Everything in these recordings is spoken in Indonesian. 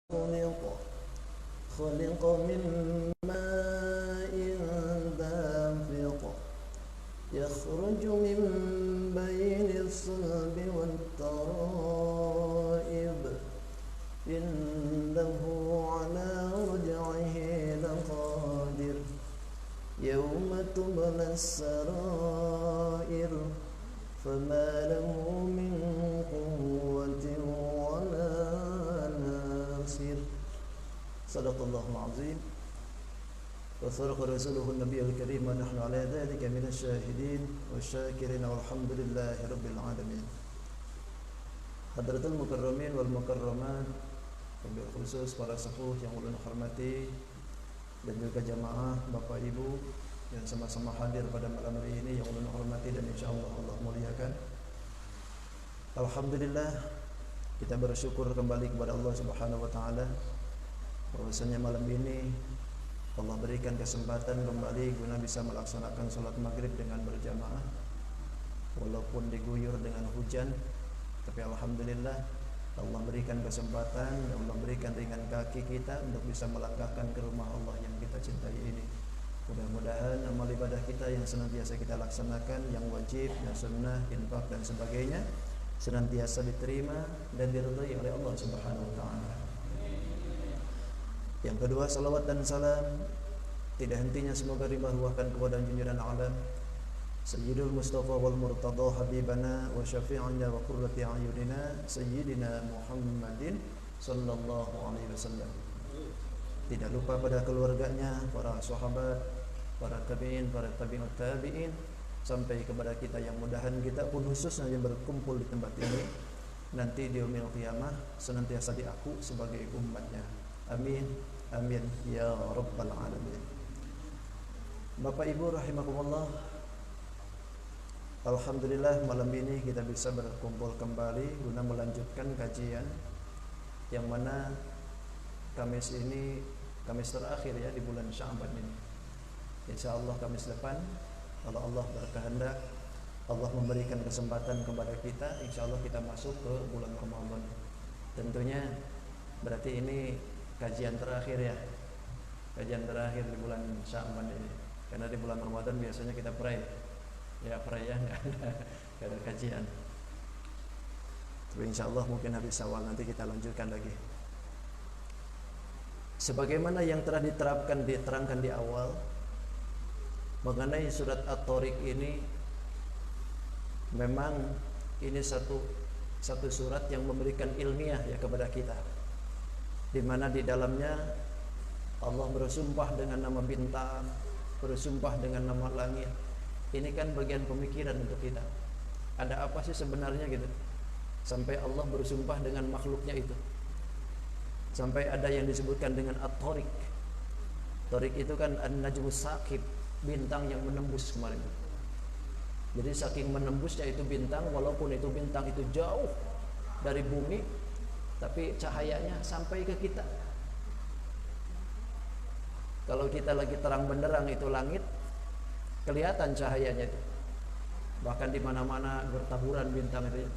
خلق من ماء دافق يخرج من بين الصلب والترائب إنه على رجعه لقادر يوم تبلى السرائر فما له من قوة ولا ناصر صدق الله العظيم وصدق رسوله النبي الكريم ونحن على ذلك من الشاهدين والشاكرين والحمد لله رب العالمين. Hadratul Mukarramin wal Mukarramat, wabil khusus para sepuh yang ulun hormati, dan juga jamaah Bapak Ibu yang sama-sama hadir pada malam hari ini yang ulun hormati dan insyaallah Allah muliakan. Alhamdulillah, kita bersyukur kembali kepada Allah Subhanahu wa taala bahwasanya malam ini Allah berikan kesempatan kembali guna bisa melaksanakan salat maghrib dengan berjamaah walaupun diguyur dengan hujan, tapi alhamdulillah Allah berikan kesempatan, Allah berikan ringan kaki kita untuk bisa melangkahkan ke rumah Allah yang kita cintai ini. Mudah-mudahan amal ibadah kita yang senantiasa kita laksanakan, yang wajib, yang sunnah, infak dan sebagainya senantiasa diterima dan diridhai oleh Allah Subhanahu wa taala. Yang kedua, salawat dan salam tidak hentinya semoga dimaruahkan kepada junjungan alam Sayyidul Mustafa wal Murtada habibana wa syafi'ina wa qurrati a'yunina Sayyidina Muhammadin sallallahu alaihi wasallam. Tidak lupa pada keluarganya, para sahabat, para tabi'in, para tabi'ut tabi'in, sampai kepada kita yang mudahan kita pun khususnya yang berkumpul di tempat ini nanti di yaumil qiyamah senantiasa diaku sebagai umatnya. Amin, amin ya rabbal alamin. Bapak Ibu rahimakumullah, alhamdulillah malam ini kita bisa berkumpul kembali guna melanjutkan kajian yang mana Kamis ini Kamis terakhir ya di bulan Sya'ban ini. Insyaallah Kamis depan kalau Allah berkehendak, Allah memberikan kesempatan kepada kita, insyaallah kita masuk ke bulan Ramadan. Tentunya berarti ini kajian terakhir ya, kajian terakhir di bulan Sya'ban ini. Karena di bulan Ramadan biasanya kita pray, ya pray ya, nggak ada kajian. Tapi insyaallah mungkin habis awal nanti kita lanjutkan lagi. Sebagaimana yang telah diterangkan di awal mengenai surat At-Tariq ini, memang ini satu surat yang memberikan ilmiah ya kepada kita, di mana di dalamnya Allah bersumpah dengan nama bintang, bersumpah dengan nama langit. Ini kan bagian pemikiran untuk kita. Ada apa sih sebenarnya gitu, sampai Allah bersumpah dengan makhluknya itu. Sampai ada yang disebutkan dengan At-Tariq. Tariq itu kan An-Najmus Saqib, bintang yang menembus kemarin. Jadi saking menembusnya itu bintang, walaupun itu bintang itu jauh dari bumi, tapi cahayanya sampai ke kita. Kalau kita lagi terang benderang itu langit, kelihatan cahayanya itu. Bahkan di mana-mana bertaburan bintang itu.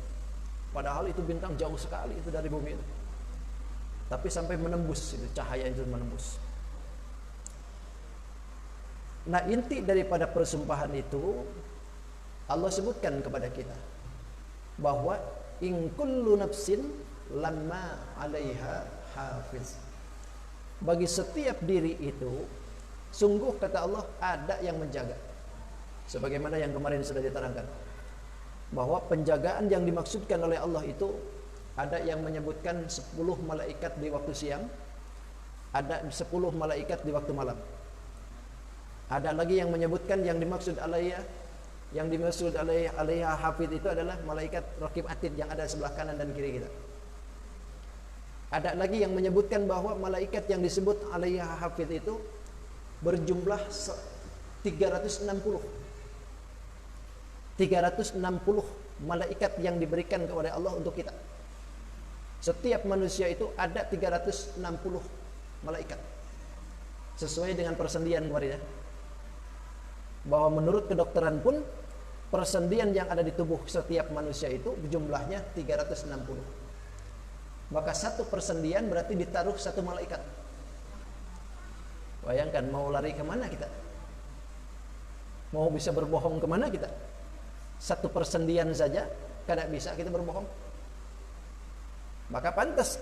Padahal itu bintang jauh sekali itu dari bumi itu. Tapi sampai menembus itu, cahaya itu menembus. Nah, inti daripada persumpahan itu Allah sebutkan kepada kita bahwa in kullu nafsin lamma 'alaiha hafiz. Bagi setiap diri itu sungguh kata Allah ada yang menjaga. Sebagaimana yang kemarin sudah diterangkan bahwa penjagaan yang dimaksudkan oleh Allah itu ada yang menyebutkan 10 malaikat di waktu siang, ada 10 malaikat di waktu malam. Ada lagi yang menyebutkan yang dimaksud alaiha hafid itu adalah malaikat raqib atid yang ada sebelah kanan dan kiri kita. Ada lagi yang menyebutkan bahwa malaikat yang disebut alaiha hafid itu berjumlah 360 malaikat yang diberikan kepada Allah untuk kita. Setiap manusia itu ada 360 malaikat. Sesuai dengan persendian kemarin ya, bahwa menurut kedokteran pun persendian yang ada di tubuh setiap manusia itu jumlahnya 360. maka satu persendian berarti ditaruh satu malaikat. Bayangkan mau lari kemana kita? Mau bisa berbohong kemana kita? Satu persendian saja kada bisa kita berbohong. Maka pantas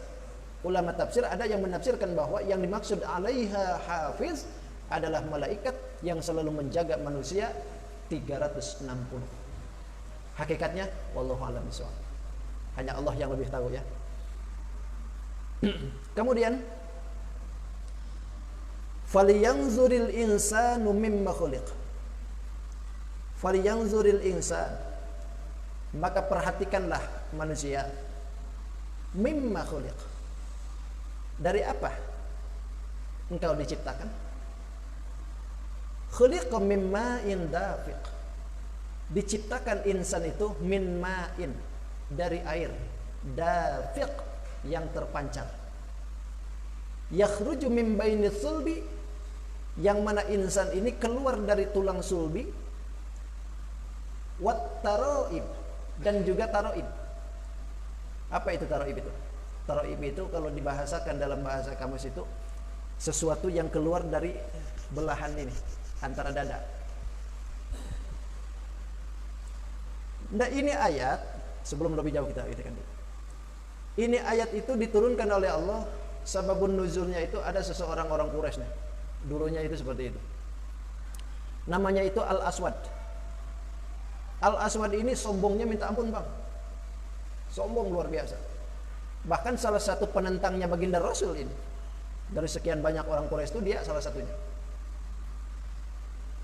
ulama tafsir ada yang menafsirkan bahwa yang dimaksud alaiha hafiz adalah malaikat yang selalu menjaga manusia 360. Hakikatnya wallahu a'lam bishawab. Hanya Allah yang lebih tahu ya. Kemudian falyanzuril insanu mimma khuliq. Falyanzuril insan, maka perhatikanlah manusia, mimma khuliq, dari apa engkau diciptakan? Khuliqa mimma in dafiq, diciptakan insan itu min ma'in, dari air, dafiq, yang terpancar, yakhruju min baini sulbi, yang mana insan ini keluar dari tulang sulbi, wat taroib, dan juga taroib. Apa itu taroib itu? Taroib itu kalau dibahasakan dalam bahasa kamus itu sesuatu yang keluar dari belahan ini antara dada. Nah ini ayat, sebelum lebih jauh kita kan. Ini ayat itu diturunkan oleh Allah, sababun nuzulnya itu ada seseorang orang Quraisy nih. Dulunya itu seperti itu. Namanya itu Al-Aswad. Al-Aswad ini sombongnya minta ampun bang. Sombong luar biasa. Bahkan salah satu penentangnya baginda Rasul ini. Dari sekian banyak orang Quraisy itu dia salah satunya.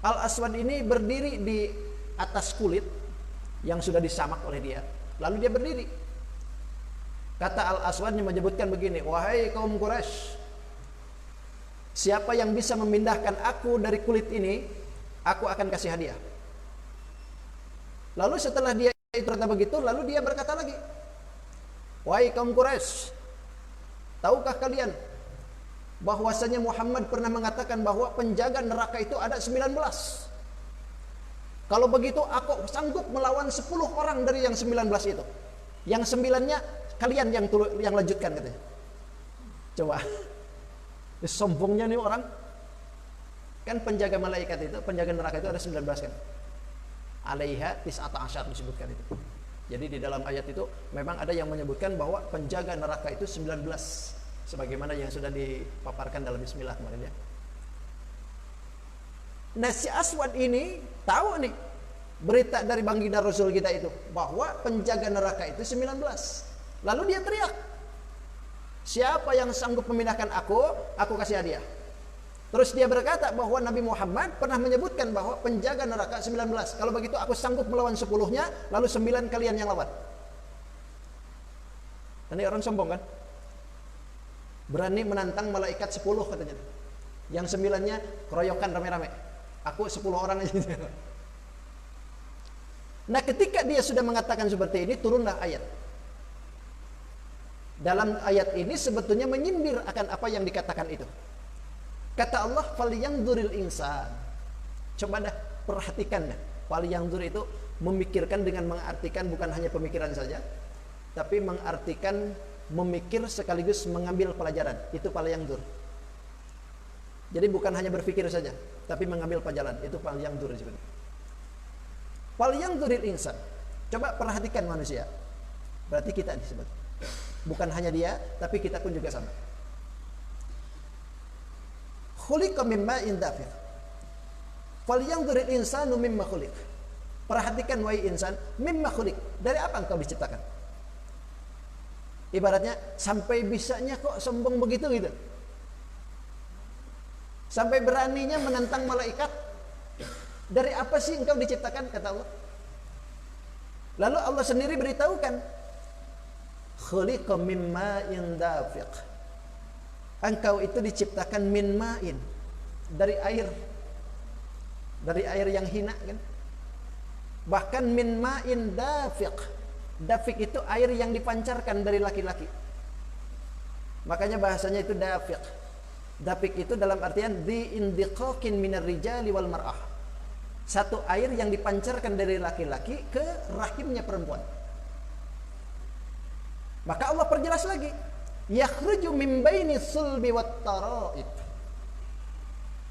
Al-Aswad ini berdiri di atas kulit yang sudah disamak oleh dia. Lalu dia berdiri. Kata Al-Aswadnya menyebutkan begini, wahai kaum Quraisy, siapa yang bisa memindahkan aku dari kulit ini, aku akan kasih hadiah. Lalu setelah dia itu berkata begitu, lalu dia berkata lagi, wahai kaum Quraisy, tahukah kalian bahwasanya Muhammad pernah mengatakan bahwa penjaga neraka itu ada 19. Kalau begitu aku sanggup melawan 10 orang dari yang 19 itu. Yang 9-nya kalian yang lanjutkan katanya. Coba. Sombongnya nih orang. Kan penjaga malaikat itu, penjaga neraka itu ada 19 kan. Alaiha tis'ata asyar disebutkan itu. Jadi di dalam ayat itu memang ada yang menyebutkan bahwa penjaga neraka itu 19, sebagaimana yang sudah dipaparkan dalam bismillah kemarin ya. Nah si Aswad ini tahu nih berita dari baginda Rasul kita itu bahwa penjaga neraka itu 19. Lalu dia teriak, siapa yang sanggup memindahkan aku kasih hadiah. Terus dia berkata bahwa Nabi Muhammad pernah menyebutkan bahwa penjaga neraka 19. Kalau begitu aku sanggup melawan 10-nya, lalu 9 kalian yang lawan. Ini orang sombong kan? Berani menantang malaikat 10 katanya. Yang 9-nya keroyokan rame-rame. Aku 10 orang aja. Nah ketika dia sudah mengatakan seperti ini, turunlah ayat. Dalam ayat ini sebetulnya menyindir akan apa yang dikatakan itu. Kata Allah, "Falyanzuril insan." Coba dah perhatikan dah. Falyanzur itu memikirkan dengan mengartikan bukan hanya pemikiran saja, tapi mengartikan memikir sekaligus mengambil pelajaran. Itu falyanzur. Jadi bukan hanya berpikir saja, tapi mengambil pelajaran. Itu falyanzur disebut. Falyanzuril insan. Coba perhatikan manusia. Berarti kita disebut. Bukan hanya dia, tapi kita pun juga sama. Khuliqa min ma'in dafiq. Falyanzuril insanu mimma khuliq. Perhatikan wahai insan, mimma khuliq. Dari apa engkau diciptakan? Ibaratnya sampai bisanya kok sombong begitu gitu. Sampai beraninya menantang malaikat. Dari apa sih engkau diciptakan kata Allah? Lalu Allah sendiri beritahukan, khuliqa min ma'in dafiq. Engkau itu diciptakan min ma'in, dari air yang hina kan. Bahkan min ma'in dafiq. Dafiq itu air yang dipancarkan dari laki-laki. Makanya bahasanya itu dafiq. Dafiq itu dalam artian di indiqaqin minar rijali wal mar'ah. Satu air yang dipancarkan dari laki-laki ke rahimnya perempuan. Maka Allah perjelas lagi, yakhruju min baini sulbi wat tara'ib.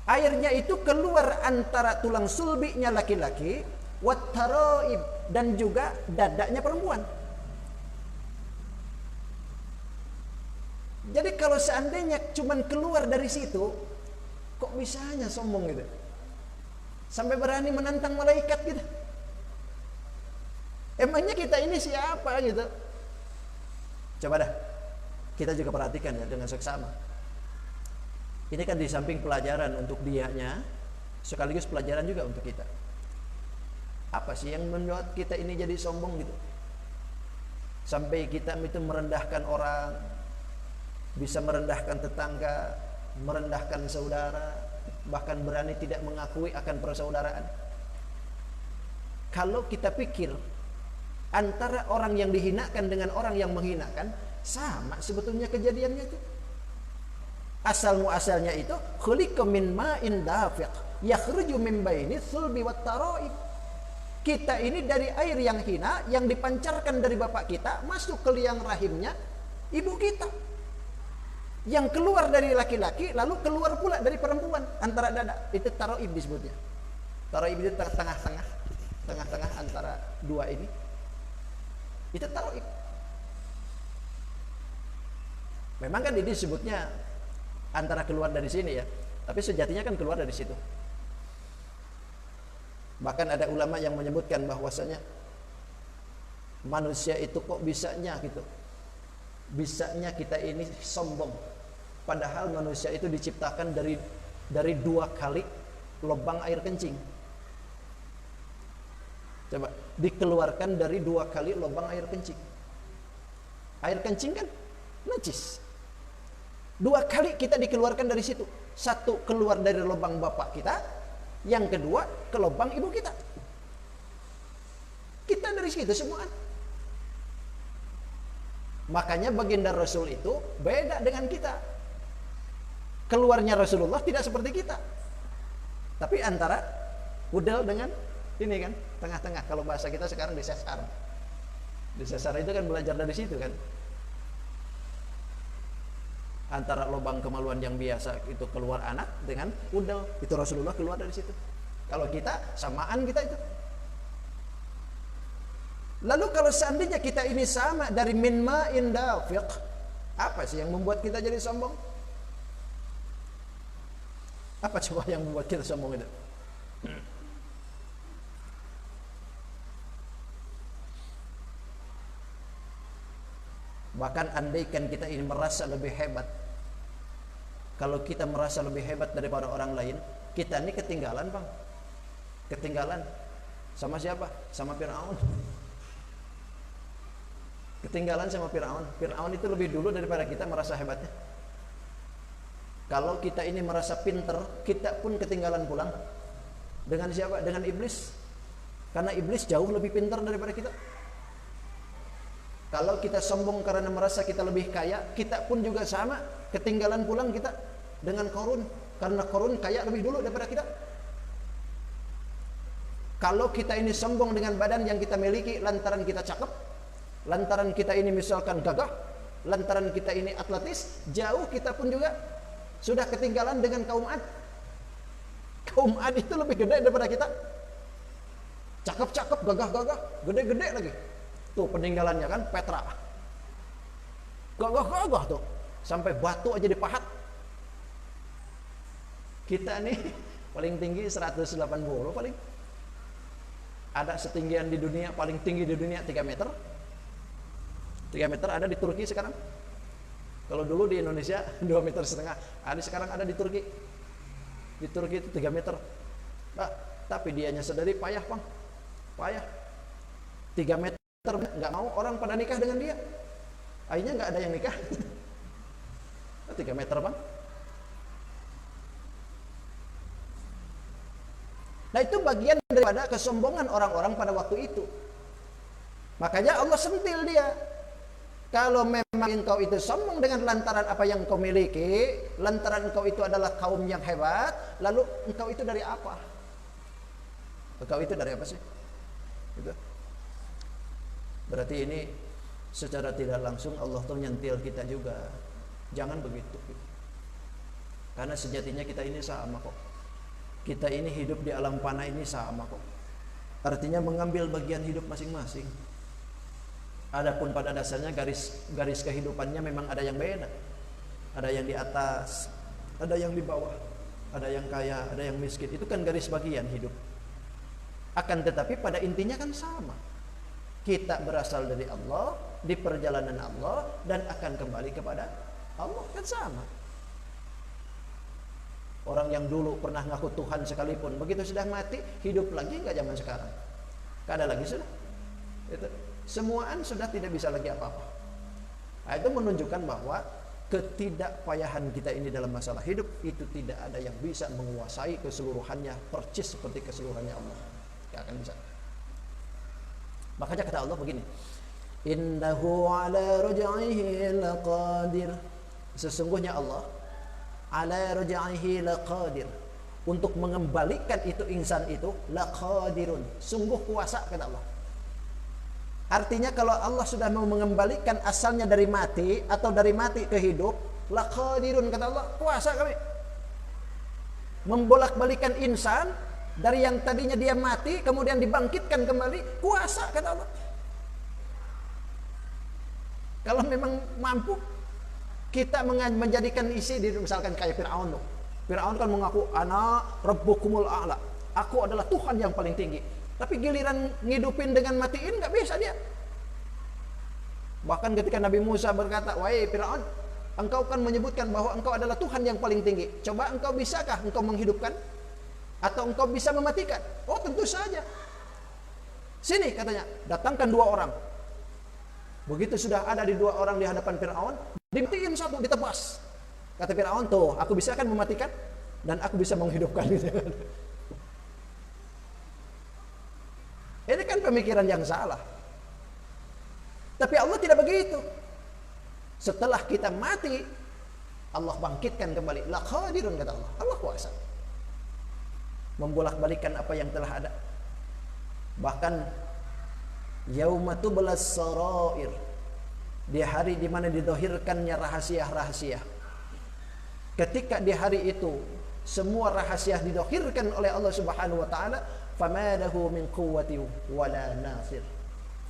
Airnya itu keluar antara tulang sulbinya laki-laki, wat tara'ib, dan juga dadanya perempuan. Jadi kalau seandainya cuman keluar dari situ, kok bisanya sombong gitu? Sampai berani menantang malaikat gitu. Emangnya kita ini siapa gitu? Coba dah kita juga perhatikan ya dengan seksama. Ini kan di samping pelajaran untuk dianya, sekaligus pelajaran juga untuk kita. Apa sih yang membuat kita ini jadi sombong gitu? Sampai kita itu merendahkan orang, bisa merendahkan tetangga, merendahkan saudara, bahkan berani tidak mengakui akan persaudaraan. Kalau kita pikir antara orang yang dihinakan dengan orang yang menghinakan, sama sebetulnya kejadiannya itu. Asal muasalnya itu khuliqa min ma'in dafiq yakhruju min baini sulbi wat tara'ib. Kita ini dari air yang hina yang dipancarkan dari bapak kita masuk ke liang rahimnya ibu kita. Yang keluar dari laki-laki lalu keluar pula dari perempuan antara dada. Itu tara'ib disebutnya. Tara'ib itu tengah-tengah antara dua ini. Itu tara'ib. Memang kan ini disebutnya antara keluar dari sini ya, tapi sejatinya kan keluar dari situ. Bahkan ada ulama yang menyebutkan bahwasanya manusia itu kok bisanya gitu, bisanya kita ini sombong, padahal manusia itu diciptakan dari 2 kali lubang air kencing. Coba dikeluarkan dari 2 kali lubang air kencing. Air kencing kan najis. 2 kali kita dikeluarkan dari situ. 1 keluar dari lubang bapak kita, yang kedua ke lubang ibu kita. Kita dari situ semua. Makanya baginda Rasul itu beda dengan kita. Keluarnya Rasulullah tidak seperti kita. Tapi antara udel dengan ini kan, tengah-tengah. Kalau bahasa kita sekarang disesar. Disesar itu kan belajar dari situ kan. Antara lubang kemaluan yang biasa itu keluar anak dengan udel, itu Rasulullah keluar dari situ. Kalau kita samaan kita itu. Lalu kalau seandainya kita ini sama dari min ma'in dafiq, apa sih yang membuat kita jadi sombong? Apa coba yang membuat kita sombong itu? Bahkan andaikan kita ini merasa lebih hebat, kalau kita merasa lebih hebat daripada orang lain, kita ini ketinggalan bang. Ketinggalan sama siapa? Sama Fir'aun. Ketinggalan sama Fir'aun. Fir'aun itu lebih dulu daripada kita merasa hebatnya. Kalau kita ini merasa pinter, kita pun ketinggalan pulang. Dengan siapa? Dengan iblis. Karena iblis jauh lebih pintar daripada kita. Kalau kita sombong karena merasa kita lebih kaya, kita pun juga sama, ketinggalan pulang kita dengan Qarun, karena Qarun kaya lebih dulu daripada kita. Kalau kita ini sombong dengan badan yang kita miliki lantaran kita cakep, lantaran kita ini misalkan gagah, lantaran kita ini atletis, jauh kita pun juga sudah ketinggalan dengan kaum Ad. Kaum Ad itu lebih gede daripada kita. Cakep-cakep, gagah-gagah, gede-gede lagi. Tuh peninggalannya kan Petra. Gagah-gagah tuh. Sampai batu aja dipahat. Kita nih paling tinggi 180 paling. Ada setinggian di dunia, paling tinggi di dunia 3 meter. 3 meter ada di Turki sekarang. Kalau dulu di Indonesia 2,5 meter. Ada sekarang ada di Turki. Di Turki itu 3 meter. Nah, tapi dianya sendiri payah, Bang. Payah. 3 meter nggak mau orang pada nikah dengan dia. Akhirnya nggak ada yang nikah. 3 meter bang. Nah itu bagian daripada kesombongan orang-orang pada waktu itu. Makanya Allah sentil dia. Kalau memang engkau itu sombong dengan lantaran apa yang kau miliki, lantaran engkau itu adalah kaum yang hebat, lalu engkau itu dari apa? Engkau itu dari apa sih? Gitu. Berarti ini secara tidak langsung Allah tuh nyentil kita juga. Jangan begitu. Karena sejatinya kita ini sama kok. Kita ini hidup di alam fana ini sama kok. Artinya mengambil bagian hidup masing-masing. Adapun pada dasarnya garis kehidupannya memang ada yang beda. Ada yang di atas, ada yang di bawah, ada yang kaya, ada yang miskin. Itu kan garis bagian hidup. Akan tetapi pada intinya kan sama. Kita berasal dari Allah, di perjalanan Allah, dan akan kembali kepada Allah, kan sama. Orang yang dulu pernah ngaku Tuhan sekalipun, begitu sudah mati, hidup lagi nggak zaman sekarang? Nggak ada lagi sudah. Itu. Semuaan sudah tidak bisa lagi apa-apa. Nah, itu menunjukkan bahwa ketidakpayahan kita ini dalam masalah hidup itu tidak ada yang bisa menguasai keseluruhannya percis seperti keseluruhannya Allah. Nggak akan bisa. Makanya kata Allah begini, innahu ala ruj'ihi laqadir. Sesungguhnya Allah ala ruj'ihi laqadir, untuk mengembalikan itu insan itu laqadirun, sungguh kuasa kata Allah. Artinya kalau Allah sudah mau mengembalikan asalnya dari mati atau dari mati ke hidup, laqadirun kata Allah, kuasa kami. Membolak-balikan insan dari yang tadinya dia mati kemudian dibangkitkan kembali, kuasa kata Allah. Kalau memang mampu kita menjadikan isi di misalkan kayak Fir'aun. Fir'aun kan mengaku ana rabbukumul a'la. Aku adalah Tuhan yang paling tinggi. Tapi giliran ngidupin dengan matiin nggak bisa dia. Bahkan ketika Nabi Musa berkata, "Wahai Fir'aun, engkau kan menyebutkan bahwa engkau adalah Tuhan yang paling tinggi. Coba engkau bisakah engkau menghidupkan? Atau engkau bisa mematikan?" Oh, tentu saja. Sini katanya, datangkan 2 orang. Begitu sudah ada di 2 orang di hadapan Fir'aun, dimatiin satu, ditebas. Kata Fir'aun, tuh, aku bisa kan mematikan dan aku bisa menghidupkan. Ini kan pemikiran yang salah. Tapi Allah tidak begitu. Setelah kita mati, Allah bangkitkan kembali. Laqadirun kata Allah. Allah kuasa membolak-balikan apa yang telah ada. Bahkan yauma tublas sarair, di hari di mana didohirkannya rahasia-rahasia. Ketika di hari itu semua rahasia didohirkan oleh Allah Subhanahu wa taala, famadahu min quwwati wala nasir.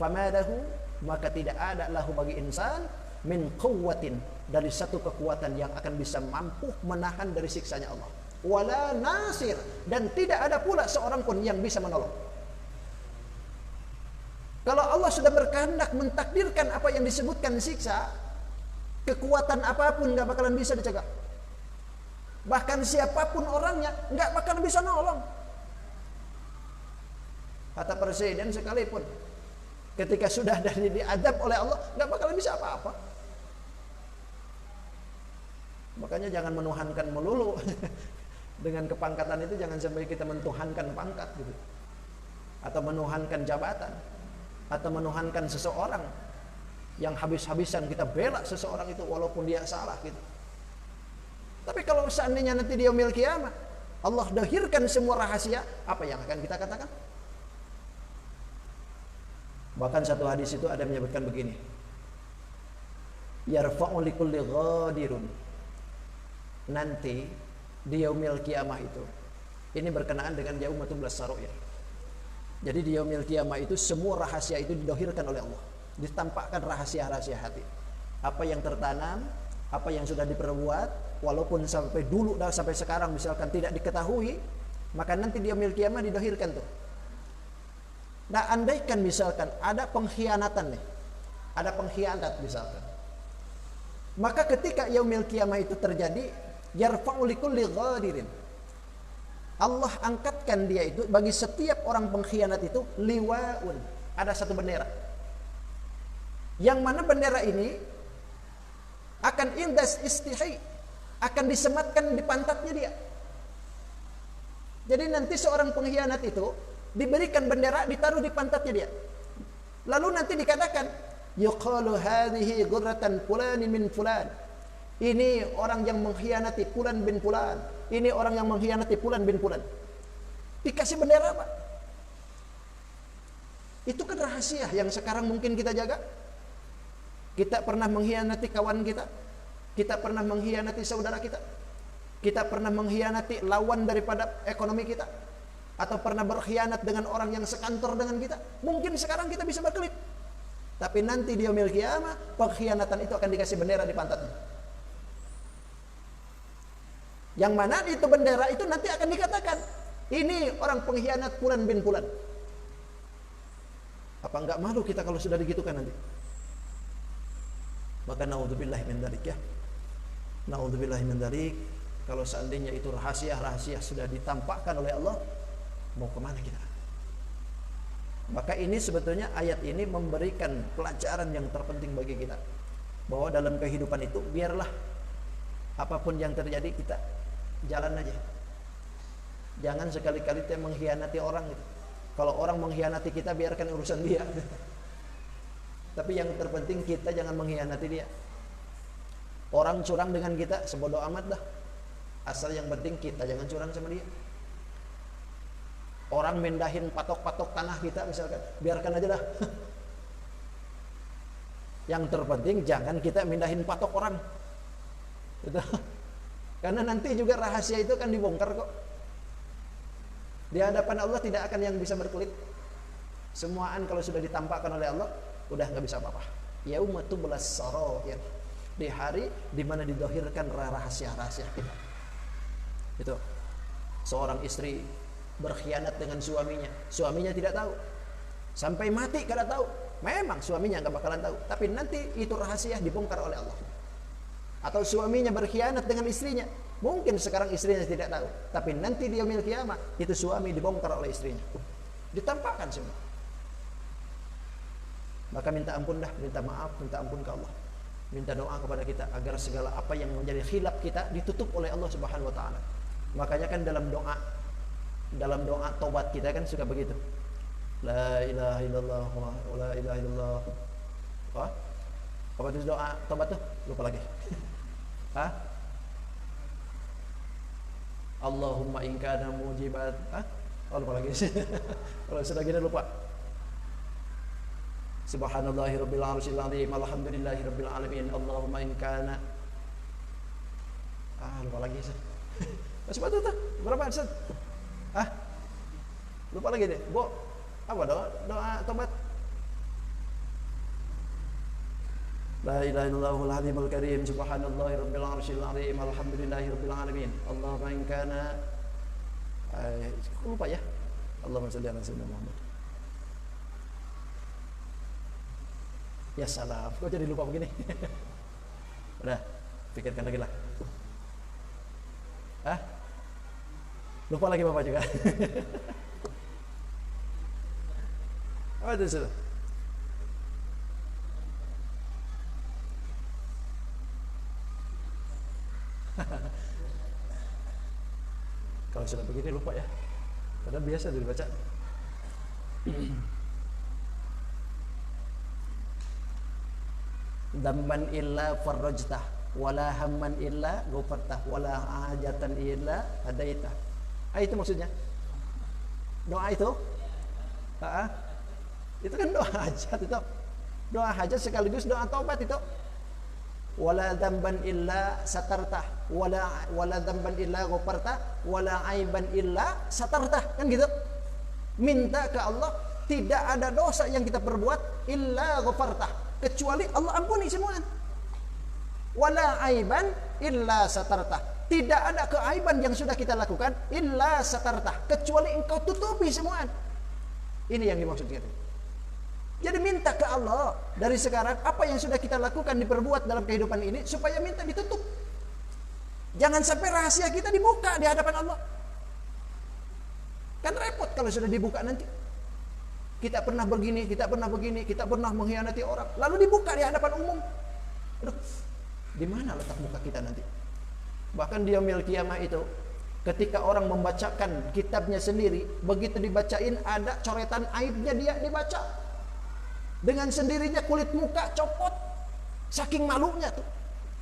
Famadahu, maka tidak ada lahu bagi insan min quwwatin, dari satu kekuatan yang akan bisa mampu menahan dari siksanya Allah. Wala nasir, dan tidak ada pula seorang pun yang bisa menolong. Kalau Allah sudah berkehendak mentakdirkan apa yang disebutkan siksa, kekuatan apapun nggak bakalan bisa dicegah. Bahkan siapapun orangnya nggak bakalan bisa nolong. Kata presiden sekalipun, ketika sudah diadab oleh Allah, nggak bakalan bisa apa-apa. Makanya jangan menuhankan melulu. Dengan kepangkatan itu jangan sampai kita mentuhankan pangkat gitu, atau menuhankan jabatan, atau menuhankan seseorang yang habis-habisan kita bela seseorang itu walaupun dia salah gitu. Tapi kalau seandainya nanti di yaumil kiamat Allah dahirkan semua rahasia, apa yang akan kita katakan? Bahkan satu hadis itu ada menyebutkan begini, yarfa'u likulli ghadirun, nanti di yaumil kiamah itu, ini berkenaan dengan yaumatublas sarair. Jadi di yaumil kiamah itu semua rahasia itu didahirkan oleh Allah, ditampakkan rahasia-rahasia hati. Apa yang tertanam, apa yang sudah diperbuat, walaupun sampai dulu dan sampai sekarang misalkan tidak diketahui, maka nanti di yaumil kiamah didahirkan tuh. Nah, andaikan misalkan ada pengkhianatan nih, ada pengkhianat misalkan, maka ketika yaumil kiamah itu terjadi, yarfa'u likulli ghadirin, Allah angkatkan dia itu bagi setiap orang pengkhianat itu liwaun, ada satu bendera, yang mana bendera ini akan indas istihi, akan disematkan di pantatnya dia. Jadi nanti seorang pengkhianat itu diberikan bendera, ditaruh di pantatnya dia. Lalu nanti dikatakan, yuqalu hadhihi ghurratan fulanin min fulan. Ini orang yang mengkhianati fulan bin fulan. Ini orang yang mengkhianati fulan bin fulan. Dikasih bendera apa? Itu kan rahasia yang sekarang mungkin kita jaga. Kita pernah mengkhianati kawan kita, Kita pernah mengkhianati saudara kita? Kita pernah mengkhianati lawan daripada ekonomi kita? Atau pernah berkhianat dengan orang yang sekantor dengan kita? Mungkin sekarang kita bisa berkelit, tapi nanti di yaumil qiyamah pengkhianatan itu akan dikasih bendera di pantatnya. Yang mana itu bendera itu nanti akan dikatakan, ini orang pengkhianat Fulan bin Fulan. Apa enggak malu kita kalau sudah digitukan nanti? Maka naudzubillah min dzalik ya. Naudzubillah min dzalik. Kalau seandainya itu rahasia-rahasia sudah ditampakkan oleh Allah, mau kemana kita? Maka ini sebetulnya ayat ini memberikan pelajaran yang terpenting bagi kita, bahwa dalam kehidupan itu biarlah apapun yang terjadi kita jalan aja. Jangan sekali-kali kita mengkhianati orang gitu. Kalau orang mengkhianati kita, biarkan urusan dia. Tapi yang terpenting kita jangan mengkhianati dia. Orang curang dengan kita, sebodoh amat dah. Asal yang penting kita jangan curang sama dia. Orang mindahin patok-patok tanah kita misalkan, biarkan aja dah. Yang terpenting jangan kita mindahin patok orang. Gitu. Karena nanti juga rahasia itu akan dibongkar kok. Di hadapan Allah tidak akan yang bisa berkelit. Semuaan kalau sudah ditampakkan oleh Allah, udah nggak bisa apa-apa. Yauma tublas sarair. Di hari di mana didohirkan rahasia-rahasia kita. Itu seorang istri berkhianat dengan suaminya, suaminya tidak tahu, sampai mati kada tahu. Memang suaminya nggak bakalan tahu, tapi nanti itu rahasia dibongkar oleh Allah. Atau suaminya berkhianat dengan istrinya, mungkin sekarang istrinya tidak tahu, tapi nanti di yaumil qiyamah itu suami dibongkar oleh istrinya, ditampakkan semua. Maka minta ampun dah, minta maaf, minta ampun ke Allah, minta doa kepada kita agar segala apa yang menjadi khilaf kita ditutup oleh Allah Subhanahu wa taala. Makanya kan dalam doa tobat kita kan suka begitu. La ilaha illallah wa la ilaha illallah. Apa itu doa tobat tuh? Lupa lagi. Hah? Allahumma in kana mujibat. Oh, lupa lagi. Kalau sudah gini lupa. Subhanallahi rabbil arsyil azim, alhamdulillahi rabbil alamin, Allahumma in kana. Lupa lagi. Masih betul tuh? Berapa Ustaz? Lupa lagi deh. Apa doa tobat? La ilaha illallahul azimul karim, subhanallahi rabbil arsyil azim, alhamdulillahi rabbil alamin, Allahumma in kana. Lupa ya. Allahumma shalli ala sayyidina Muhammad. Ya salam, kok jadi lupa begini? Udah, pikirkan lagi lah. Lupa lagi Bapak juga. Apa itu sudah? Kalau sudah begini lupa ya. Padahal biasa dibaca. Damban illa farrajtah, wala hamman illa ghafartah, wala hajatan illa hadaitah. Itu maksudnya. Doa itu? Itu kan doa hajat itu. Doa hajat sekaligus doa taubat itu. Wala dzamban illa satartah, wala dzamban illa ghafartah, wala aiban illa satartah. Kan gitu. Minta ke Allah, tidak ada dosa yang kita perbuat illa ghafartah, kecuali Allah ampuni semua. Wala aiban illa satartah. Tidak ada keaiban yang sudah kita lakukan illa satartah, kecuali engkau tutupi semua. Ini yang dimaksudkan. Jadi minta ke Allah dari sekarang apa yang sudah kita lakukan diperbuat dalam kehidupan ini supaya minta ditutup. Jangan sampai rahasia kita dibuka di hadapan Allah. Kan repot kalau sudah dibuka nanti. Kita pernah begini, kita pernah begini, kita pernah mengkhianati orang, lalu dibuka di hadapan umum. Aduh, di mana letak muka kita nanti? Bahkan di yaumil qiyamah itu, ketika orang membacakan kitabnya sendiri, begitu dibacain ada coretan aibnya dia dibaca. Dengan sendirinya kulit muka copot, saking malunya tuh.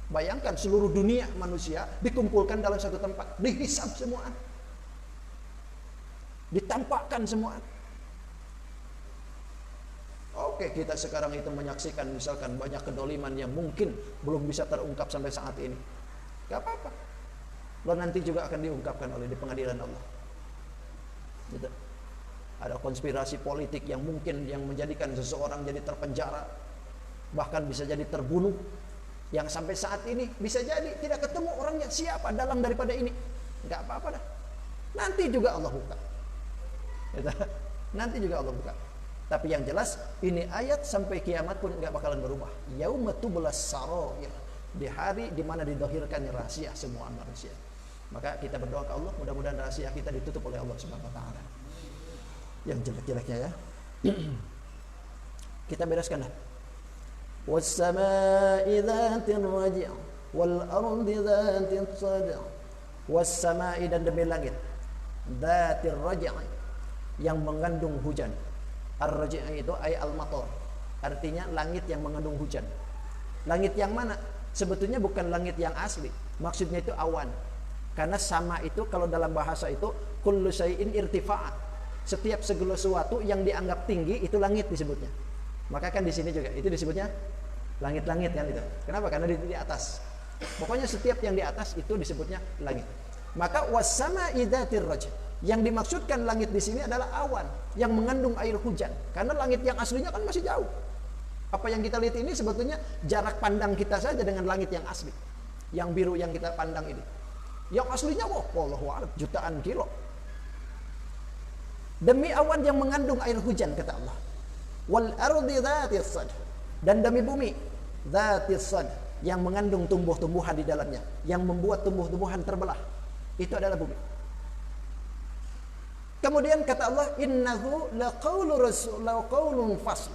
Bayangkan seluruh dunia manusia dikumpulkan dalam satu tempat, dihisab semua, ditampakkan semua. Oke, kek kita sekarang itu menyaksikan misalkan banyak kedoliman yang mungkin belum bisa terungkap sampai saat ini. Gak apa-apa. Lo nanti juga akan diungkapkan oleh di pengadilan Allah. Gitu. Ada konspirasi politik yang mungkin yang menjadikan seseorang jadi terpenjara, bahkan bisa jadi terbunuh, yang sampai saat ini bisa jadi tidak ketemu orangnya siapa dalang daripada ini. Gak apa-apa dah. Nanti juga Allah buka. Gitu. Nanti juga Allah buka. Tapi yang jelas ini ayat sampai kiamat pun nggak bakalan berubah. Yauma tublas sarair, di hari di mana didahirkannya rahasia semua manusia. Maka kita berdoa ke Allah, mudah-mudahan rahasia kita ditutup oleh Allah Subhanahu wa taala. Yang jelek-jeleknya ya. Kita bereskan dah. Was-samaa'i dzatir raji' wal ardi dzatir sad'i. Was-samaa'i, dan demi langit, dzatir raji', yang mengandung hujan. Ar-raji' itu ay al-matar, artinya langit yang mengandung hujan. Langit yang mana? Sebetulnya bukan langit yang asli, maksudnya itu awan. Karena sama itu kalau dalam bahasa itu kullu syai'in irtifa'a, setiap segala sesuatu yang dianggap tinggi itu langit disebutnya. Maka kan di sini juga itu disebutnya langit-langit kan itu. Kenapa? Karena di atas. Pokoknya setiap yang di atas itu disebutnya langit. Maka was-samaa'i dzatir raji', yang dimaksudkan langit di sini adalah awan yang mengandung air hujan. Karena langit yang aslinya kan masih jauh. Apa yang kita lihat ini sebetulnya jarak pandang kita saja dengan langit yang asli. Yang biru yang kita pandang ini. Yang aslinya wallahu a'lam jutaan kilo. Demi awan yang mengandung air hujan, kata Allah. Wal ardi dzatis sad, dan demi bumi dzatis sad, yang mengandung tumbuh-tumbuhan di dalamnya, yang membuat tumbuh-tumbuhan terbelah. Itu adalah bumi. Kemudian kata Allah, innahu laqaulu rasul qaulun fasl.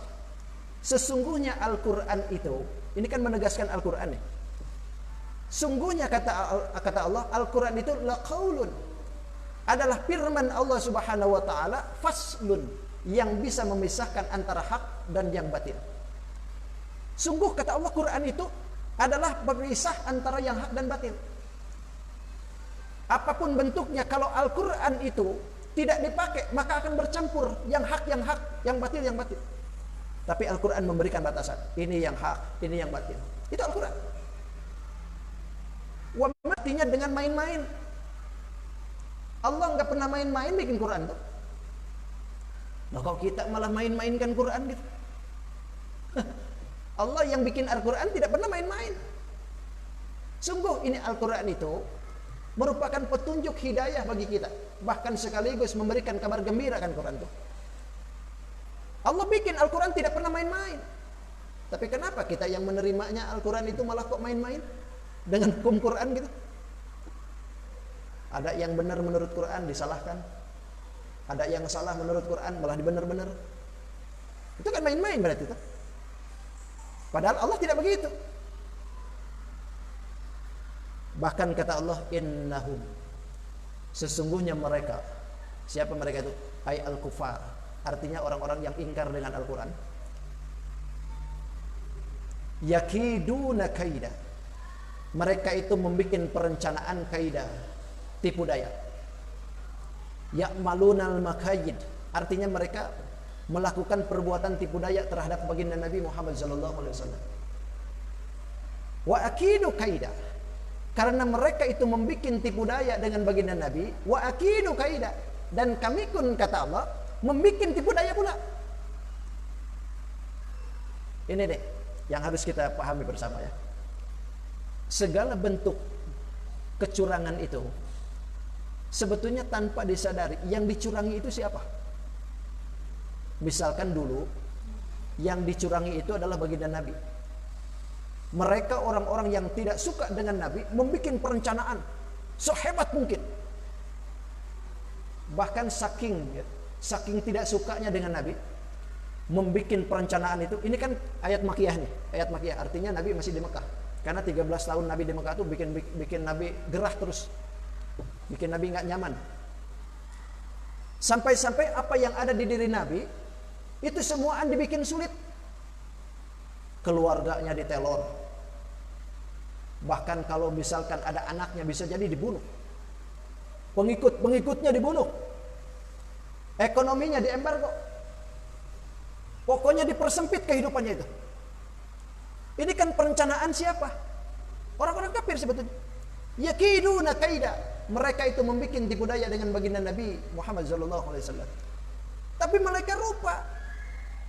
Sesungguhnya Al-Qur'an itu, ini kan menegaskan Al-Qur'an nih. Sungguhnya kata Allah, Al-Qur'an itu laqaulun, adalah firman Allah Subhanahu wa taala, faslun, yang bisa memisahkan antara hak dan yang batil. Sungguh kata Allah, Quran itu adalah pemisah antara yang hak dan batil. Apapun bentuknya, kalau Al-Qur'an itu tidak dipakai, maka akan bercampur yang hak, yang batil, yang batil. Tapi Al-Quran memberikan batasan. Ini yang hak, ini yang batil. Itu Al-Quran. Wa matinya dengan main-main. Allah nggak pernah main-main bikin Quran tuh. Nah, kalau kita malah main-mainkan Quran gitu. Allah yang bikin Al-Quran tidak pernah main-main. Sungguh ini Al-Quran itu merupakan petunjuk hidayah bagi kita, bahkan sekaligus memberikan kabar gembira kan Quran itu. Allah bikin Al-Quran tidak pernah main-main. Tapi kenapa kita yang menerimanya Al-Quran itu malah kok main-main dengan hukum Quran gitu? Ada yang benar menurut Quran disalahkan, ada yang salah menurut Quran malah dibenar-benar. Itu kan main-main berarti itu. Padahal Allah tidak begitu. Bahkan kata Allah, innahum, sesungguhnya mereka. Siapa mereka itu? Ay al-kufar, artinya orang-orang yang ingkar dengan Al-Quran. Yakiduna kaida, mereka itu membuat perencanaan kaidah, tipu daya. Ya'malunal makayid, artinya mereka melakukan perbuatan tipu daya terhadap baginda Nabi Muhammad SAW. Wa akidu kaida, karena mereka itu membuat tipu daya dengan baginda Nabi. Wa akidu kaida, dan kami pun kata Allah membuat tipu daya pula. Ini deh yang harus kita pahami bersama ya. Segala bentuk kecurangan itu sebetulnya tanpa disadari yang dicurangi itu siapa? Misalkan dulu yang dicurangi itu adalah baginda Nabi. Mereka orang-orang yang tidak suka dengan Nabi membuat perencanaan sehebat mungkin. Bahkan saking tidak sukanya dengan Nabi, membuat perencanaan itu. Ini kan ayat Makkiyah nih, ayat Makkiyah artinya Nabi masih di Mekah. Karena 13 tahun Nabi di Mekah itu bikin Nabi gerah terus, bikin Nabi nggak nyaman. Sampai-sampai apa yang ada di diri Nabi itu semuaan dibikin sulit. Keluarganya diteror. Bahkan kalau misalkan ada anaknya bisa jadi dibunuh. Pengikutnya dibunuh. Ekonominya diembargo. Pokoknya dipersempit kehidupannya itu. Ini kan perencanaan siapa? Orang-orang kafir sebetulnya. Yakiduna kaida. Mereka itu membuat tipu daya dengan baginda Nabi Muhammad SAW. Tapi mereka lupa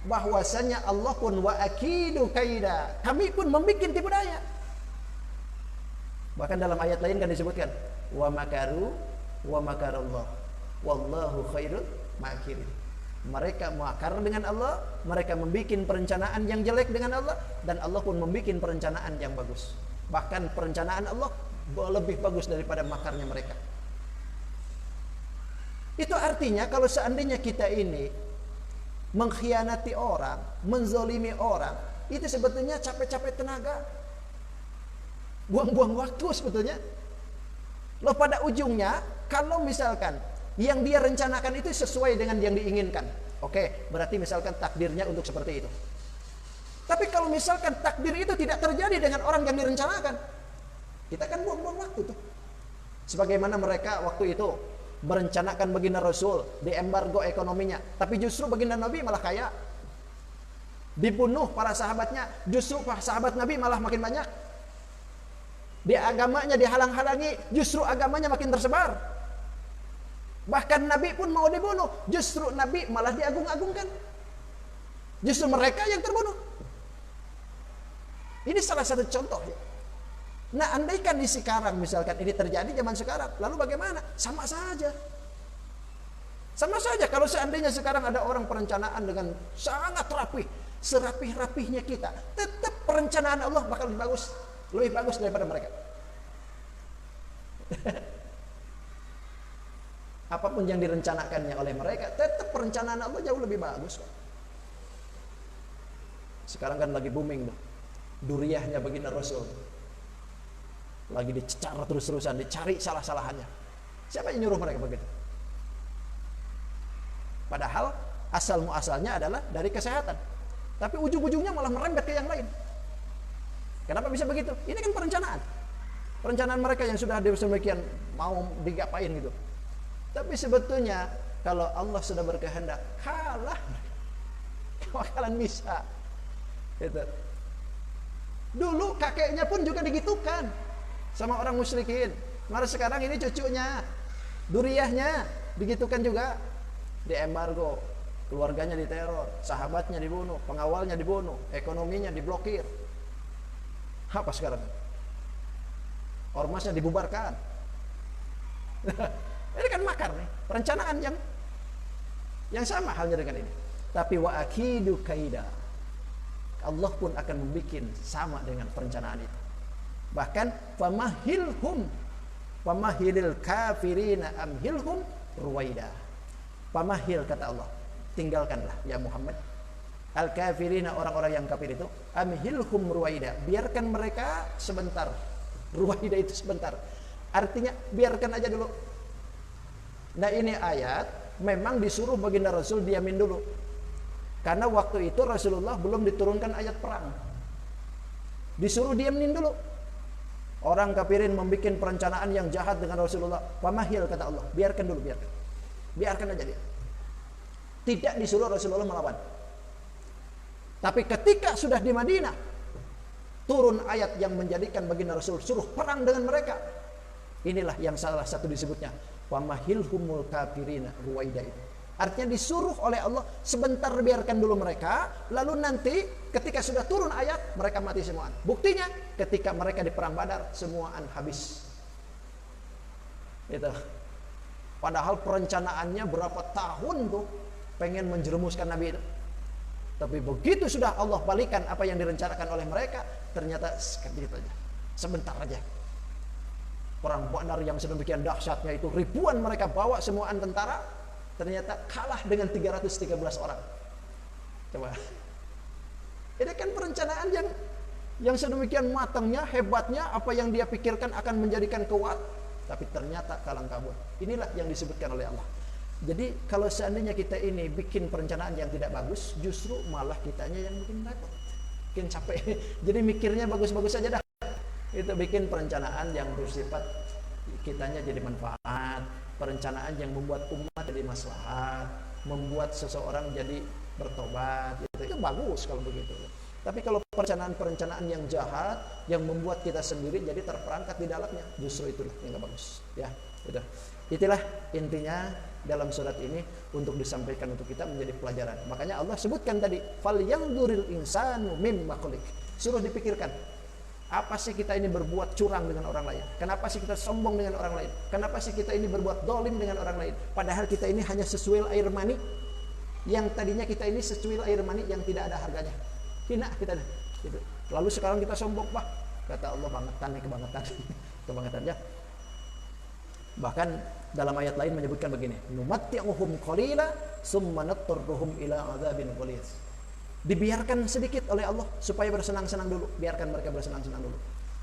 bahwasanya Allah pun wa akidu kaida. Kami pun membuat tipu daya. Bahkan dalam ayat lain kan disebutkan wa makaru wa makarallah wallahu khairul makirin. Mereka makar dengan Allah, mereka membuat perencanaan yang jelek dengan Allah, dan Allah pun membuat perencanaan yang bagus. Bahkan perencanaan Allah lebih bagus daripada makarnya mereka. Itu artinya kalau seandainya kita ini mengkhianati orang, menzolimi orang, itu sebetulnya capek-capek tenaga, buang-buang waktu sebetulnya. Loh, pada ujungnya kalau misalkan yang dia rencanakan itu sesuai dengan yang diinginkan, oke, berarti misalkan takdirnya untuk seperti itu. Tapi kalau misalkan takdir itu tidak terjadi dengan orang yang direncanakan, kita kan buang-buang waktu tuh. Sebagaimana mereka waktu itu merencanakan baginda Rasul diembargo ekonominya, tapi justru baginda Nabi malah kaya. Dibunuh para sahabatnya, justru para sahabat Nabi malah makin banyak. Di agamanya dihalang-halangi, justru agamanya makin tersebar. Bahkan Nabi pun mau dibunuh, justru Nabi malah diagung-agungkan. Justru mereka yang terbunuh. Ini salah satu contoh ya. Nah, andaikan di sekarang misalkan ini terjadi zaman sekarang, lalu bagaimana? Sama saja. Sama saja kalau seandainya sekarang ada orang perencanaan dengan sangat rapi, serapih-rapihnya kita, tetap perencanaan Allah bakal lebih bagus daripada mereka. Apapun yang direncanakannya oleh mereka, tetap perencanaan Allah jauh lebih bagus kok. Sekarang kan lagi booming tuh, duriyahnya baginda Rasul. Lagi dicecar terus-terusan, dicari salah-salahannya. Siapa yang nyuruh mereka begitu? Padahal asal muasalnya adalah dari kesehatan, tapi ujung-ujungnya malah merembet ke yang lain. Kenapa bisa begitu? Ini kan perencanaan. Perencanaan mereka yang sudah demikian mau digapain gitu. Tapi sebetulnya kalau Allah sudah berkehendak, kalah, bakalan bisa. Gitu. Dulu kakeknya pun juga digitukan sama orang musyrikin. Mari sekarang ini cucunya, duriyahnya digitukan juga, diembargo, keluarganya diteror, sahabatnya dibunuh, pengawalnya dibunuh, ekonominya diblokir. Apa sekarang? Ormasnya dibubarkan. Ini kan makar nih, perencanaan yang sama halnya dengan ini. Tapi wa akidu kaida, Allah pun akan membuat sama dengan perencanaan itu. Bahkan famahilil kafirina amhilhum ruwaida. Pamahil kata Allah, tinggalkanlah ya Muhammad al kafirina, orang-orang yang kafir itu, amhilhum ruwaida, biarkan mereka sebentar. Ruwaida itu sebentar, artinya biarkan aja dulu. Nah, ini ayat memang disuruh baginda Rasul diamin dulu, karena waktu itu Rasulullah belum diturunkan ayat perang. Disuruh diamin dulu. Orang kafirin membuat perencanaan yang jahat dengan Rasulullah. Pamahil kata Allah, biarkan dulu, biarkan aja dia. Tidak disuruh Rasulullah melawan. Tapi ketika sudah di Madinah, turun ayat yang menjadikan baginda Rasul suruh perang dengan mereka. Inilah yang salah satu disebutnya wamahilhumul kafirina ruwaida itu. Artinya disuruh oleh Allah sebentar, biarkan dulu mereka, lalu nanti ketika sudah turun ayat mereka mati semuaan. Buktinya ketika mereka di perang Badar semuaan habis. Itu. Padahal perencanaannya berapa tahun tuh pengen menjerumuskan Nabi itu. Tapi begitu sudah Allah balikan apa yang direncanakan oleh mereka, ternyata sedikit aja, sebentar aja. Perang Badar yang sedemikian dahsyatnya itu, ribuan mereka bawa semuaan tentara, ternyata kalah dengan 313 orang. Coba. Ini kan perencanaan yang sedemikian matangnya, hebatnya, apa yang dia pikirkan akan menjadikan kuat, tapi ternyata kalang kabut. Inilah yang disebutkan oleh Allah. Jadi kalau seandainya kita ini bikin perencanaan yang tidak bagus, justru malah kitanya yang bikin repot, bikin capek. Jadi mikirnya bagus-bagus saja dah. Itu bikin perencanaan yang bersifat kitanya jadi manfaat, perencanaan yang membuat umat jadi maslahat, membuat seseorang jadi bertobat. Itu bagus kalau begitu. Tapi kalau perencanaan-perencanaan yang jahat yang membuat kita sendiri jadi terperangkap di dalamnya, justru itulah yang nggak bagus. Ya, udah. Itulah intinya dalam surat ini untuk disampaikan untuk kita menjadi pelajaran. Makanya Allah sebutkan tadi, falyanzuril insanu mimma khuliq. Suruh dipikirkan, apa sih kita ini berbuat curang dengan orang lain? Kenapa sih kita sombong dengan orang lain? Kenapa sih kita ini berbuat dolim dengan orang lain? Padahal kita ini hanya sesuil air mani. Yang tadinya kita ini secuil air mani yang tidak ada harganya. Hina kita gitu. Lalu sekarang kita sombong, Pak. Kata Allah, bangetan nih, kebangetan. Kebangetan ya. Bahkan dalam ayat lain menyebutkan begini, numatti'uhum qalila summa nattarruhum ila adzabin ghalidz. Dibiarkan sedikit oleh Allah supaya bersenang-senang dulu, biarkan mereka bersenang-senang dulu.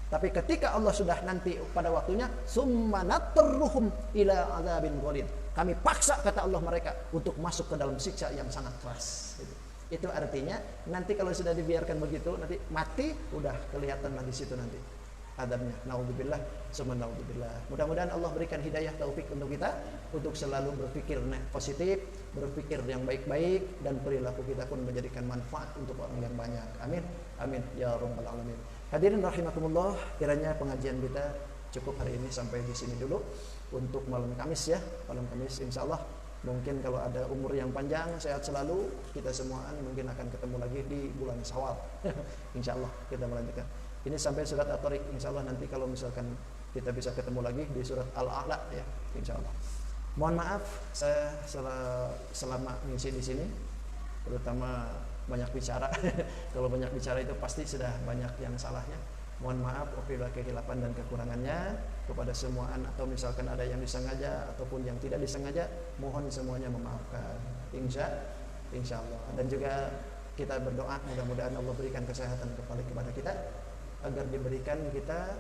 Tapi ketika Allah sudah nanti pada waktunya, summa nattarruhum ila adzabin ghalidz. Kami paksa, kata Allah, mereka untuk masuk ke dalam siksa yang sangat keras. Itu artinya nanti kalau sudah dibiarkan begitu, nanti mati udah kelihatan di situ nanti adabnya. Naudzubillah, summa naudzubillah. Mudah-mudahan Allah berikan hidayah taufik untuk kita untuk selalu berpikir positif, berpikir yang baik-baik, dan perilaku kita pun menjadikan manfaat untuk orang yang banyak. Amin. Amin ya rabbal alamin. Hadirin rahimakumullah, kiranya pengajian kita cukup hari ini sampai di sini dulu untuk malam Kamis ya. Malam Kamis insyaallah mungkin kalau ada umur yang panjang, sehat selalu, kita semuaan mungkin akan ketemu lagi di bulan Syawal. Insyaallah kita melanjutkan. Ini sampai surat At-Tariq, insyaallah nanti kalau misalkan kita bisa ketemu lagi di surat Al-A'la ya, insyaallah. Mohon maaf saya selama ngisi di sini terutama banyak bicara. Kalau banyak bicara itu pasti sudah banyak yang salahnya. Mohon maaf apabila kehilapan dan kekurangannya kepada semuaan, atau misalkan ada yang disengaja ataupun yang tidak disengaja, mohon semuanya memaafkan. Insyaallah. Dan juga kita berdoa mudah-mudahan Allah berikan kesehatan kepada kita, agar diberikan kita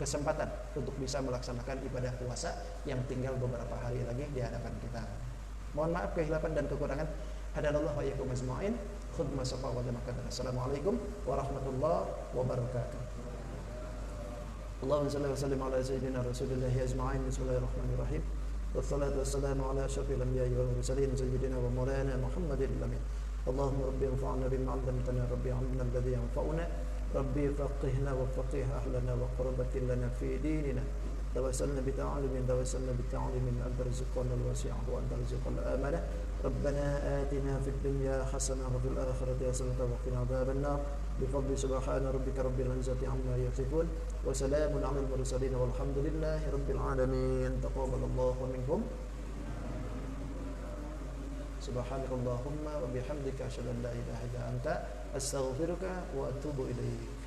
kesempatan untuk bisa melaksanakan ibadah puasa yang tinggal beberapa hari lagi di hadapan kita. Mohon maaf kehilapan dan kekurangan. Hadanallahu wa iyyakum ajma'in. Khudh ma safa wa jamakana. Assalamualaikum warahmatullahi wabarakatuh. Allahumma shalli wa sallim ala sayyidina Rasulillahi ajma'in. Bismillahirrahmanirrahim. Wassalatu wassalamu ala asyrafil anbiya'i wal mursalin sayyidina wa maulana Muhammadin al-amin. Allahumma rabbi anfa'na bima 'allamtana, rabbi 'allimna alladhi yanfa'una, rabbi faqihna wa faqih ahlana wa qurbatin lana fi dinina. Tawassalna bi ta'alimin anta rizqana al-wasi'ah wa anta rizqal amanah. Rabbana atina fid dunya hasanah wa fil akhirati hasanah wa qina adzaban nar. Bifadli subhana rabbika rabbil izzati amma yasifun wa salamun 'alal mursalin walhamdulillahi rabbil alamin. Taqabbalallahu minkum. Subhanakallahumma wa bihamdika asyhadu an la ilaha illa anta astaghfiruka wa atubu ilaik.